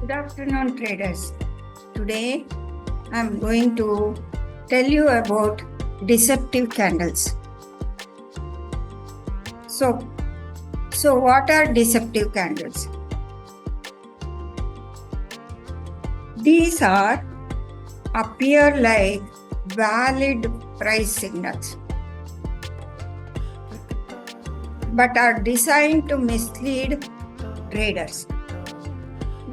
Good afternoon, traders. Today, I'm going to tell you about deceptive candles. So what are deceptive candles? These appear like valid price signals, but are designed to mislead traders.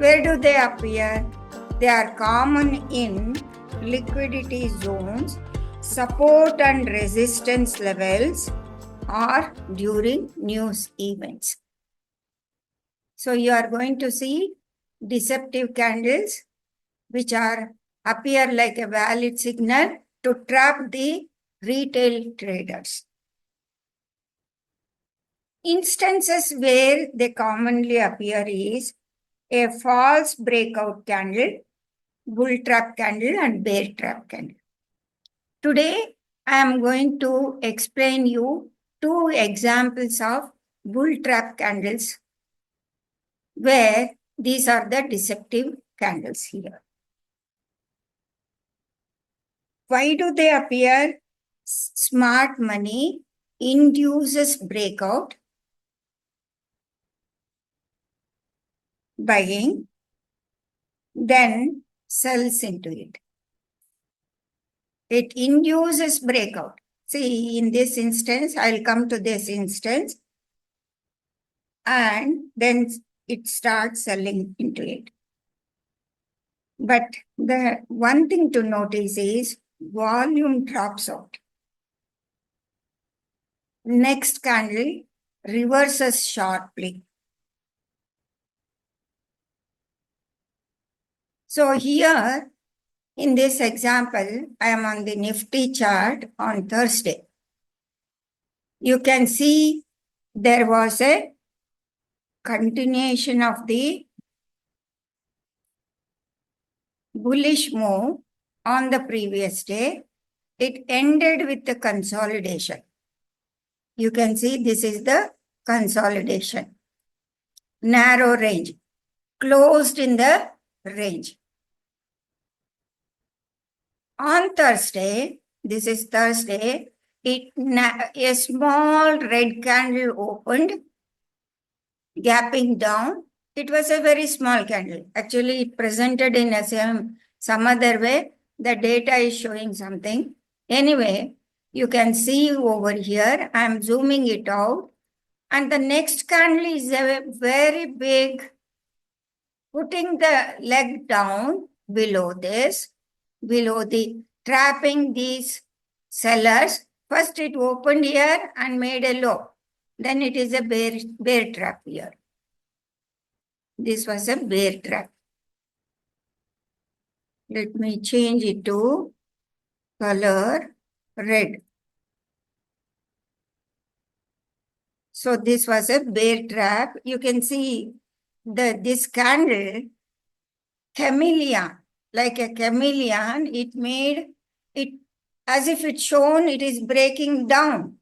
Where do they appear? They are common in liquidity zones, support and resistance levels, or during news events. So you are going to see deceptive candles which appear like a valid signal to trap the retail traders. Instances where they commonly appear is a false breakout candle, bull trap candle, and bear trap candle. Today, I am going to explain you two examples of bull trap candles where these are the deceptive candles here. Why do they appear? Smart money induces breakout, buying, then sells into it. It induces breakout. See, in this instance, I'll come to this instance, and then it starts selling into it. But the one thing to notice is volume drops out. Next candle reverses sharply. So here, in this example, I am on the Nifty chart on Thursday. You can see there was a continuation of the bullish move on the previous day. It ended with the consolidation. You can see this is the consolidation. Narrow range, closed in the range. On Thursday, this is Thursday, a small red candle opened, gapping down. It was a very small candle. Actually, it presented in some other way. The data is showing something. Anyway, you can see over here, I am zooming it out. And the next candle is a very big, putting the leg down below this, below the trapping these sellers. First it opened here and made a low. Then it is a bear trap here. This was a bear trap. Let me change it to color red. So this was a bear trap. You can see this candle, chameleon, like a chameleon, it made it as if it's shown it is breaking down,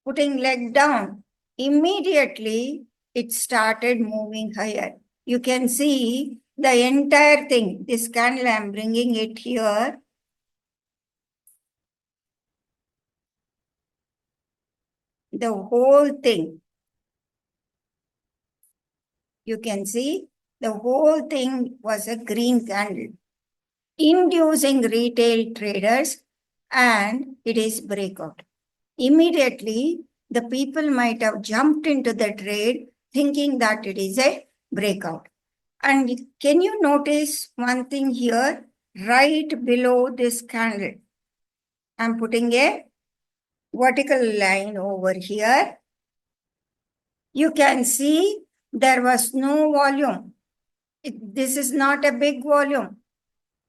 putting leg down. Immediately, it started moving higher. You can see the entire thing. This candle, I'm bringing it here. The whole thing. You can see the whole thing was a green candle, inducing retail traders, and it is breakout. Immediately, the people might have jumped into the trade thinking that it is a breakout. And can you notice one thing here, right below this candle? I'm putting a vertical line over here. You can see there was no volume. This is not a big volume.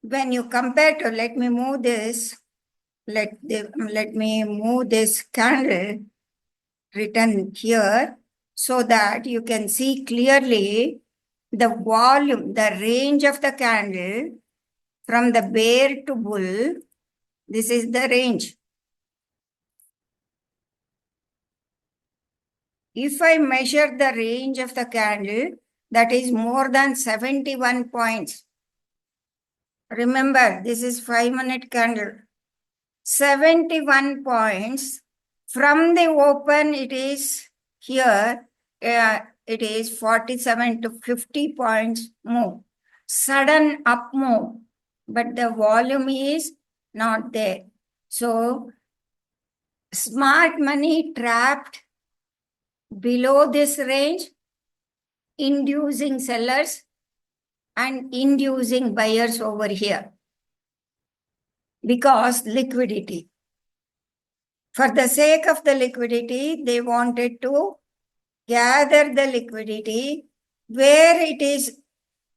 When you compare to, let me move this, let me move this candle written here so that you can see clearly the volume, the range of the candle from the bear to bull. This is the range. If I measure the range of the candle, that is more than 71 points. Remember, this is 5-minute candle. 71 points. From the open, it is here, it is 47 to 50 points move. Sudden up move, but the volume is not there. So, smart money trapped below this range, inducing sellers and inducing buyers over here because liquidity. For the sake of the liquidity, they wanted to gather the liquidity where it is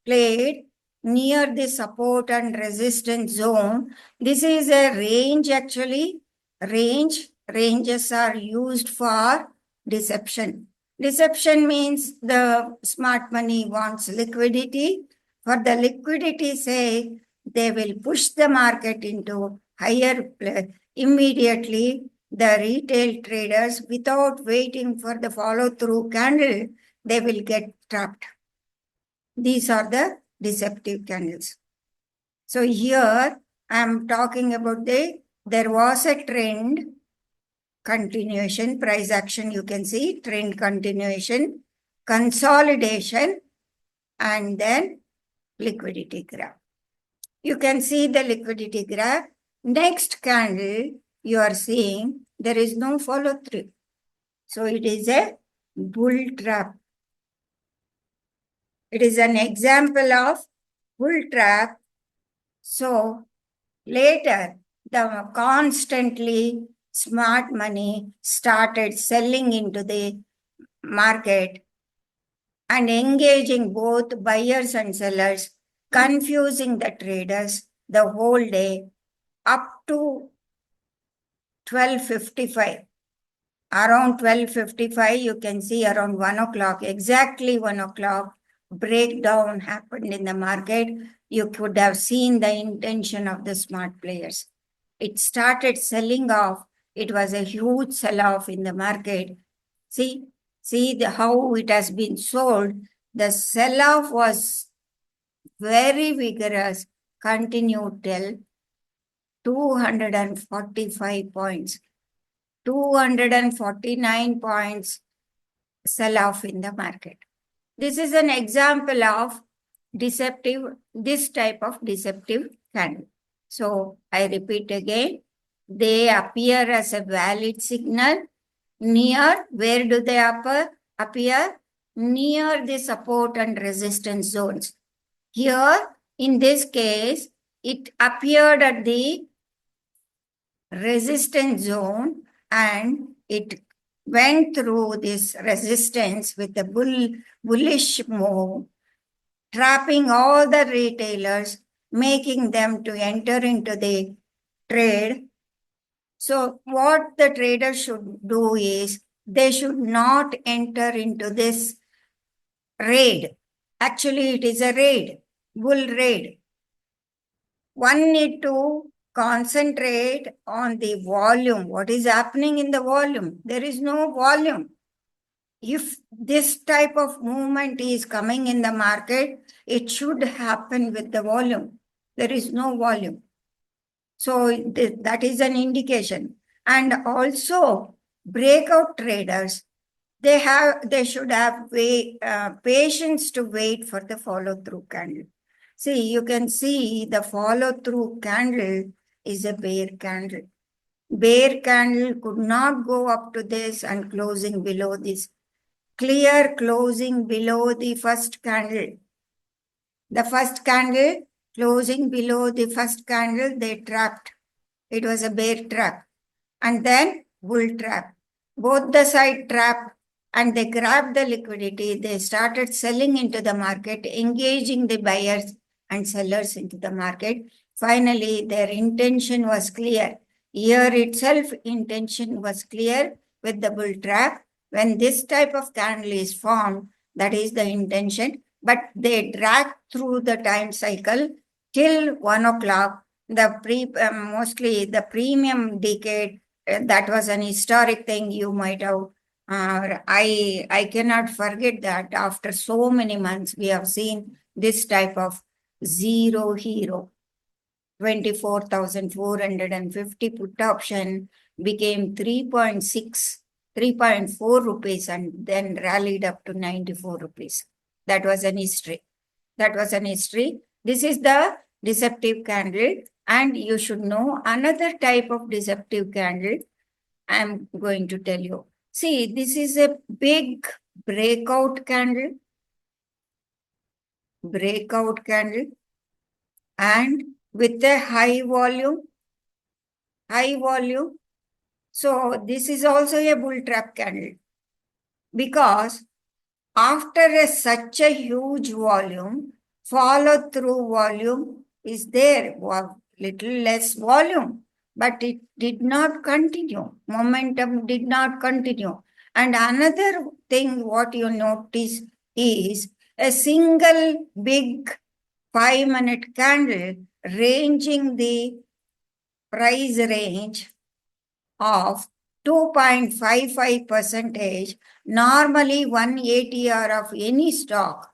played near the support and resistance zone. This is a range actually. Ranges are used for deception. Deception means the smart money wants liquidity. For the liquidity sake, they will push the market into higher play. Immediately, the retail traders, without waiting for the follow-through candle, they will get trapped. These are the deceptive candles. So here I am talking about there was a trend continuation, price action, you can see trend continuation, consolidation, and then liquidity graph. You can see the liquidity graph. Next candle, you are seeing there is no follow through. So it is a bull trap. It is an example of bull trap. So later, the constantly smart money started selling into the market and engaging both buyers and sellers, confusing the traders the whole day up to 12:55. Around 12:55, you can see around 1 o'clock, exactly 1 o'clock, breakdown happened in the market. You could have seen the intention of the smart players. It started selling off. It was a huge sell-off in the market. See how it has been sold. The sell-off was very vigorous, continued till 245 points. 249 points sell-off in the market. This is an example of this type of deceptive candle. So I repeat again, they appear as a valid signal near, where do they appear? Near the support and resistance zones. Here, in this case, it appeared at the resistance zone and it went through this resistance with a bullish move, trapping all the retailers, making them to enter into the trade. So what the trader should do is, they should not enter into this raid. Actually, it is a raid, bull raid. One need to concentrate on the volume. What is happening in the volume? There is no volume. If this type of movement is coming in the market, it should happen with the volume. There is no volume. So that is an indication. And also, breakout traders, they should have patience to wait for the follow-through candle. See, you can see the follow-through candle is a bear candle. Bear candle could not go up to this and closing below this. Clear closing below the first candle. The first candle closing below the first candle, they trapped. It was a bear trap. And then bull trap. Both the side trap, and they grabbed the liquidity. They started selling into the market, engaging the buyers and sellers into the market. Finally, their intention was clear. Here itself, intention was clear with the bull trap. When this type of candle is formed, that is the intention. But they drag through the time cycle till 1 o'clock. Mostly the premium decade, that was an historic thing. You might have I cannot forget that after so many months, we have seen this type of zero hero. 24,450 put option became 3.6, 3.4 rupees and then rallied up to 94 rupees. That was an history. That was an history. This is the deceptive candle, and you should know another type of deceptive candle. I'm going to tell you. See, this is a big breakout candle, and with a high volume. So this is also a bull trap candle, because after such a huge volume, follow through volume is there, little less volume, but it did not continue. Momentum did not continue. And another thing what you notice is a single big 5-minute candle ranging the price range of 2.55%. Normally, one ATR of any stock,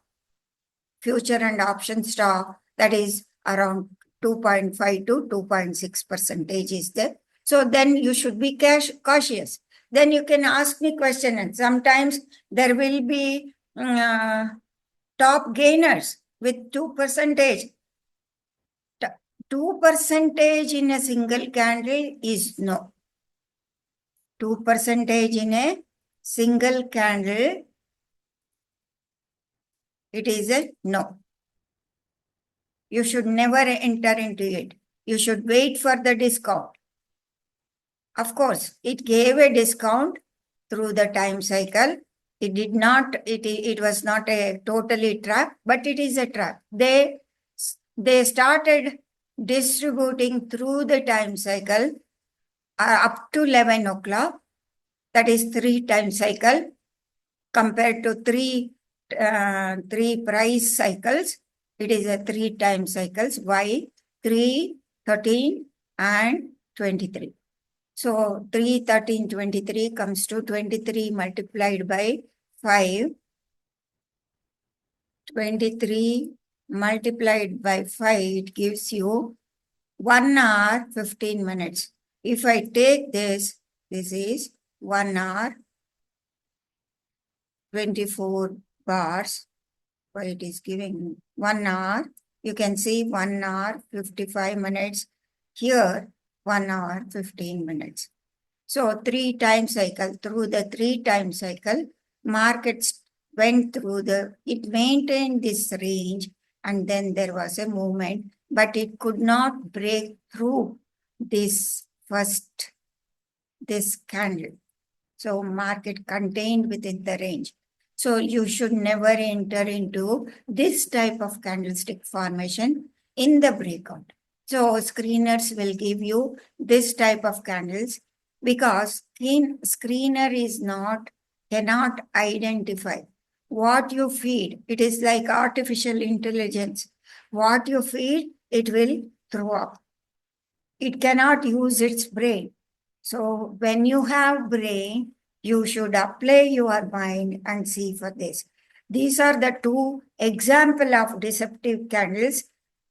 future and option stock, that is around 2.5 to 2.6% is there. So then you should be cautious. Then you can ask me question, and sometimes there will be top gainers with 2%. 2% in a single candle is no. 2% in a single candle, it is a no. You should never enter into it. You should wait for the discount. Of course, it gave a discount through the time cycle. It did not, it was not a totally trap, but it is a trap. They started distributing through the time cycle up to 11 o'clock. That is 3 time cycle compared to three price cycles. It is a 3 time cycles. Why? 3, 13 and 23. So 3, 13, 23 comes to 23 multiplied by 5. 23 multiplied by 5, it gives you 1 hour 15 minutes. If I take this is 1 hour 24 bars. Why it is giving 1 hour? You can see 1 hour 55 minutes. Here 1 hour 15 minutes. So 3 time cycle. Through the 3 time cycle, markets went through it maintained this range, and then there was a movement, but it could not break through this candle. So market contained within the range. So you should never enter into this type of candlestick formation in the breakout. So screeners will give you this type of candles, because screener cannot identify what you feed. It is like artificial intelligence. What you feed, it will throw up. It cannot use its brain. So when you have brain, you should apply your mind and see for this. These are the 2 examples of deceptive candles,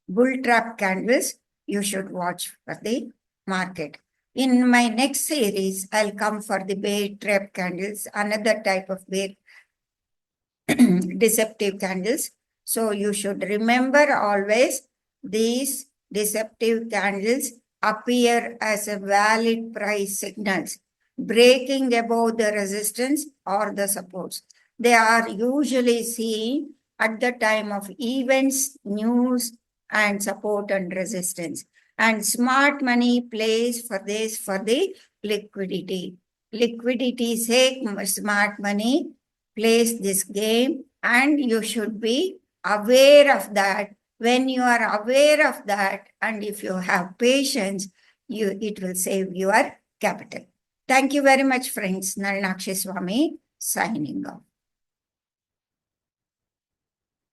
bull trap candles. You should watch for the market. In my next series, I'll come for the bear trap candles, another type of bear deceptive candles. So you should remember always these deceptive candles appear as a valid price signals, breaking above the resistance or the supports. They are usually seen at the time of events, news, and support and resistance. And smart money plays for this for the liquidity. Liquidity sake, smart money plays this game, and you should be aware of that. When you are aware of that, and if you have patience, it will save your capital. Thank you very much, friends. Nalnakshi Swami signing off.